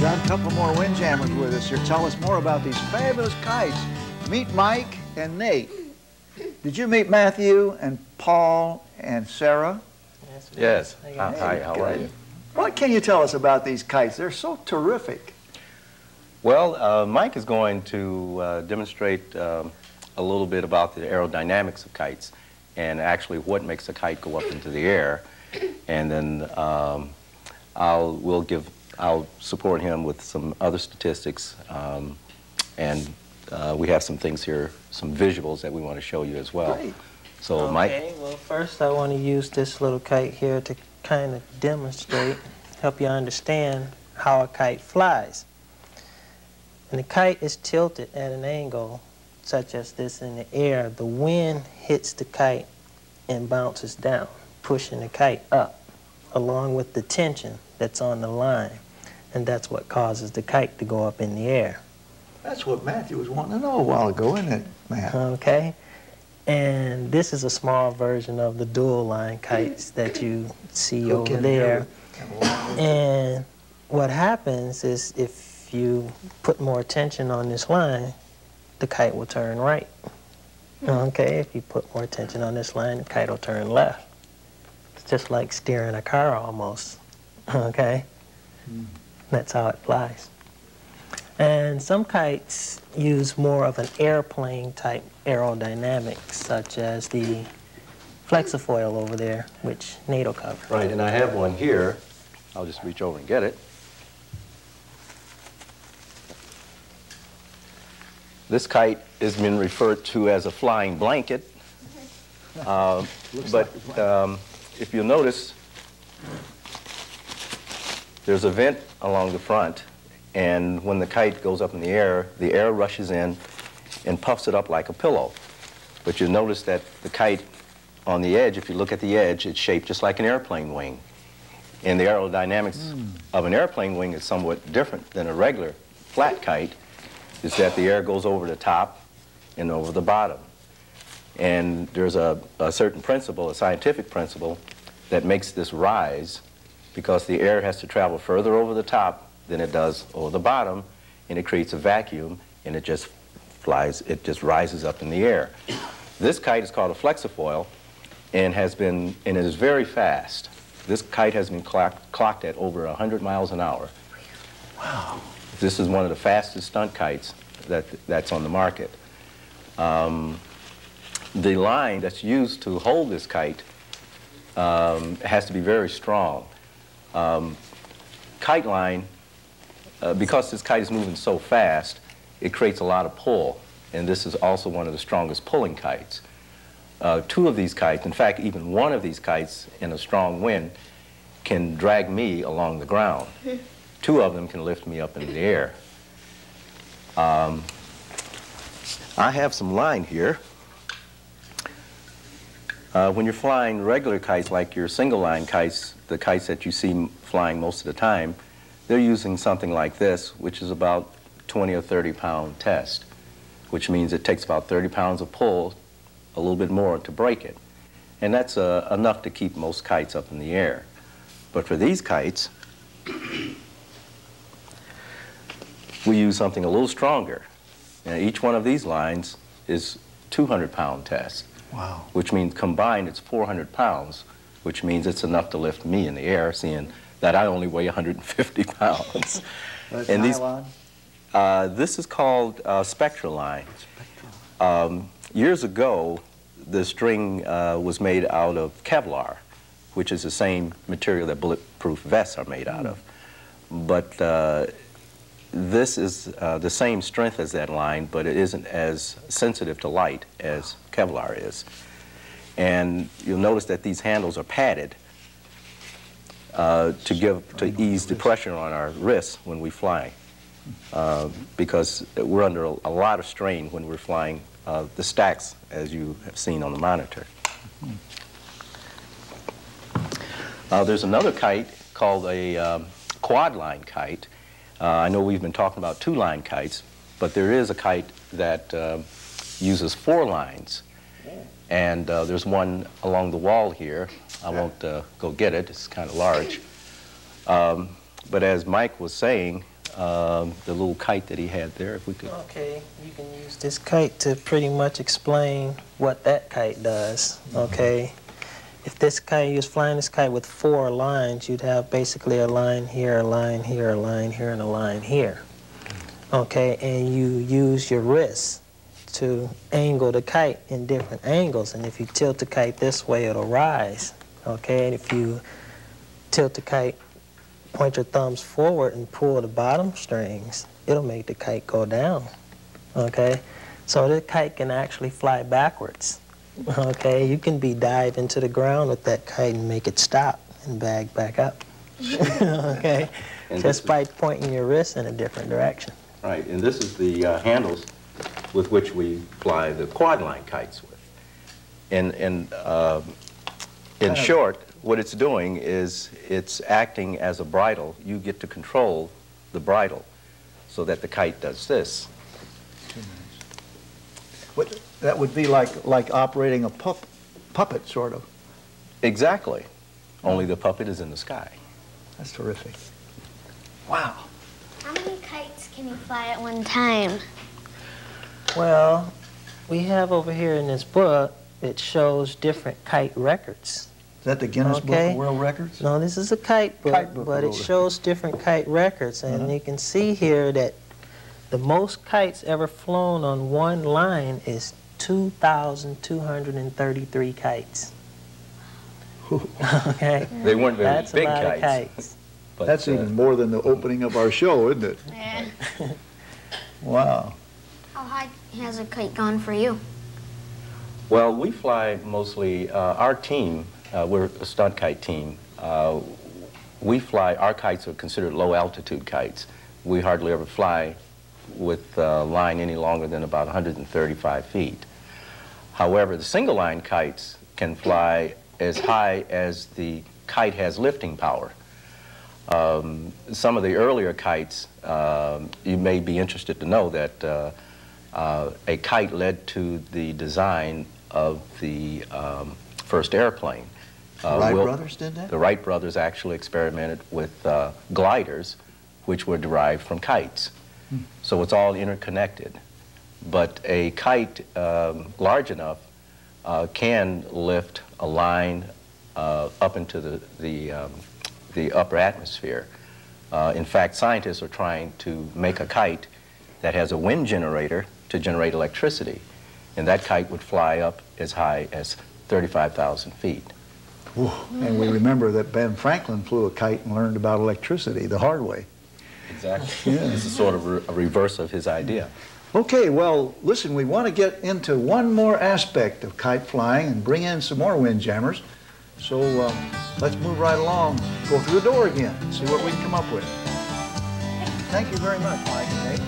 got a couple more windjammers with us here. Tell us more about these fabulous kites. Meet Mike and Nate. Did you meet Matthew and Paul and Sarah? Yes. Hi, how are you? What can you tell us about these kites? They're so terrific. Well, Mike is going to demonstrate a little bit about the aerodynamics of kites and actually what makes a kite go up into the air. And then I'll support him with some other statistics, and we have some things here, some visuals that we want to show you as well. Great. So, okay, Mike? Well, first I want to use this little kite here to kind of demonstrate, help you understand how a kite flies. And the kite is tilted at an angle such as this in the air. The wind hits the kite and bounces down, pushing the kite up, along with the tension that's on the line. And that's what causes the kite to go up in the air. That's what Matthew was wanting to know a while ago, isn't it, Matt? Okay. And this is a small version of the dual line kites that you see over there. And what happens is if you put more tension on this line, the kite will turn right. Okay, if you put more tension on this line, the kite will turn left. It's just like steering a car almost. Okay? That's how it flies. And some kites use more of an airplane type aerodynamics, such as the flexifoil over there, which Nate will cover. Right, and I have one here. I'll just reach over and get it. This kite has been referred to as a flying blanket. If you'll notice, there's a vent along the front, and when the kite goes up in the air rushes in and puffs it up like a pillow. But you'll notice that the kite on the edge, if you look at the edge, it's shaped just like an airplane wing. And the aerodynamics of an airplane wing is somewhat different than a regular flat kite, is that the air goes over the top and over the bottom. And there's a certain principle, a scientific principle, that makes this rise, because the air has to travel further over the top than it does over the bottom, and it creates a vacuum, and it just flies, it just rises up in the air. This kite is called a flexifoil, and it is very fast. This kite has been clocked at over 100 miles an hour. Wow. This is one of the fastest stunt kites that's on the market. The line that's used to hold this kite has to be very strong. Kite line, because this kite is moving so fast, it creates a lot of pull, and this is also one of the strongest pulling kites. Two of these kites, in fact, even one of these kites in a strong wind can drag me along the ground. Two of them can lift me up into the air. I have some line here. When you're flying regular kites, like your single line kites, the kites that you see flying most of the time, they're using something like this, which is about 20 or 30 pound test, which means it takes about 30 pounds of pull, a little bit more to break it. And that's enough to keep most kites up in the air. But for these kites, we use something a little stronger. And each one of these lines is 200 pound test. Wow. Which means combined it's 400 pounds, which means it's enough to lift me in the air, seeing that I only weigh 150 pounds. That's and nylon? This is called Spectra line. Years ago, the string was made out of Kevlar, which is the same material that bulletproof vests are made out of. But this is the same strength as that line, but it isn't as sensitive to light as Kevlar is. And you'll notice that these handles are padded to ease the pressure on our wrists when we fly, because we're under a lot of strain when we're flying the stacks, as you have seen on the monitor. There's another kite called a quad line kite. I know we've been talking about two line kites, but there is a kite that uses 4 lines. And there's one along the wall here. I won't go get it, it's kind of large. But as Mike was saying, the little kite that he had there, if we could. Okay, you can use this kite to pretty much explain what that kite does, okay? If this kite, you was flying this kite with 4 lines, you'd have basically a line here, a line here, a line here, and a line here. Okay, and you use your wrist to angle the kite in different angles, and if you tilt the kite this way, it'll rise. Okay, and if you tilt the kite, point your thumbs forward and pull the bottom strings, it'll make the kite go down. Okay, so the kite can actually fly backwards. Okay, you can dive into the ground with that kite and make it stop and back up. Okay, And just by pointing your wrist in a different direction. Right, and this is the handles with which we fly the quad line kites with. In short, what it's doing is it's acting as a bridle. You get to control the bridle so that the kite does this. That would be like operating a puppet, sort of. Exactly. Only the puppet is in the sky. That's terrific. Wow. How many kites can you fly at one time? Well, we have over here in this book, it shows different kite records. Is that the Guinness Book of World Records? No, this is a kite book, but it shows different kite records. And you can see here that the most kites ever flown on one line is 2,233 kites. Okay? They weren't very That's big a lot kites. of kites. But, That's even more than the opening of our show, isn't it? Yeah. Wow. How high has a kite gone for you? Well, we fly mostly, our team, we're a stunt kite team. We fly, our kites are considered low altitude kites. We hardly ever fly with a line any longer than about 135 feet. However, the single line kites can fly as high as the kite has lifting power. Some of the earlier kites, you may be interested to know that a kite led to the design of the first airplane. Wright brothers did that? The Wright brothers actually experimented with gliders, which were derived from kites. So it's all interconnected. But a kite large enough can lift a line up into the upper atmosphere. In fact, scientists are trying to make a kite that has a wind generator to generate electricity. And that kite would fly up as high as 35,000 feet. Whew. And we remember that Ben Franklin flew a kite and learned about electricity the hard way. Exactly. Yeah. This is sort of a reverse of his idea. Okay, well, listen, we want to get into one more aspect of kite flying and bring in some more windjammers. So let's move right along, go through the door again, see what we can come up with. Thank you very much, Mike and Nate.